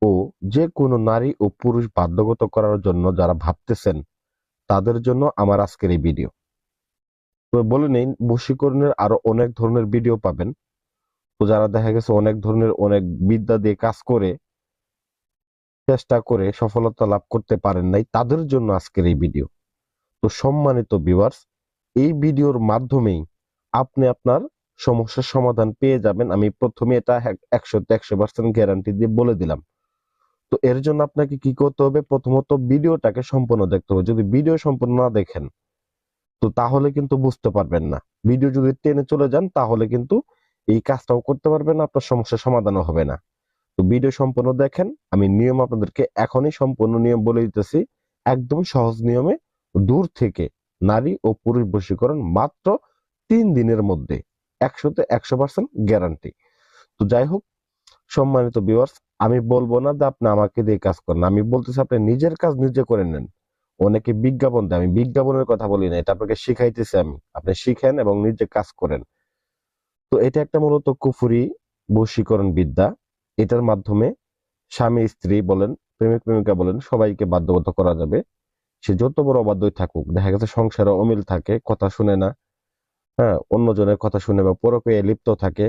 ও যে কোনো নারী ও পুরুষ বাধ্যগত করার জন্য যারা ভাবতেছেন তাদের জন্য আমার আজকের এই ভিডিও। তো বলে নেই, বশীকরণের আরো অনেক ধরনের ভিডিও পাবেন। তো যারা দেখা গেছে অনেক ধরনের অনেক বিদ্যা দিয়ে কাজ করে চেষ্টা করে সফলতা লাভ করতে পারেন নাই, তাদের জন্য আজকের এই ভিডিও। তো সম্মানিত ভিউয়ার্স, এই ভিডিওর মাধ্যমেই আপনি আপনার সমস্যার সমাধান পেয়ে যাবেন। আমি প্রথমে এটা 100% গ্যারান্টি দিয়ে বলে দিলাম। তো এর জন্য আপনাকে কি করতে হবে? প্রথমত ভিডিওটাকে সম্পূর্ণ দেখতে হবে। যদি ভিডিও সম্পূর্ণ না দেখেন তো তাহলে কিন্তু বুঝতে পারবেন না। ভিডিও যদি টেনে চলে যান তাহলে কিন্তু এই কাজটাও করতে পারবেন না, আপনার সমস্যার সমাধানও হবে না। তো ভিডিও সম্পূর্ণ দেখেন। আমি নিয়ম আপনাদেরকে এখনই সম্পূর্ণ নিয়ম বলে দিতেছি। একদম সহজ নিয়মে দূর থেকে নারী ও পুরুষ বশীকরণ মাত্র 3 দিনের মধ্যে, 100% গ্যারান্টি। তো যাই হোক, সম্মানিত ভিউয়ার্স, আমি বলবো না যে আপনি আমাকে দিয়ে কাজ করেন, আমি বলতেছি আপনি নিজের কাজ নিজে করে নেন। অনেকে বিজ্ঞাপন দেয়, আমি বিজ্ঞাপনের কথা বলি না, এটা আপনাকে শিখাইতেছি আমি। আপনি শিখেন এবং নিজে কাজ করেন। তো এটা একটা মূলত কুফরি বশীকরণ বিদ্যা। এটার মাধ্যমে স্বামী স্ত্রী বলেন, প্রেমিক প্রেমিকা বলেন, সবাইকে বাধ্যগত করা যাবে। সে যত বড় অবাধ্যই থাকুক, দেখা গেছে সংসারে অমিল থাকে, কথা শুনে না, হ্যাঁ, অন্যজনের কথা শুনে বা পরকীয়ায় লিপ্ত থাকে,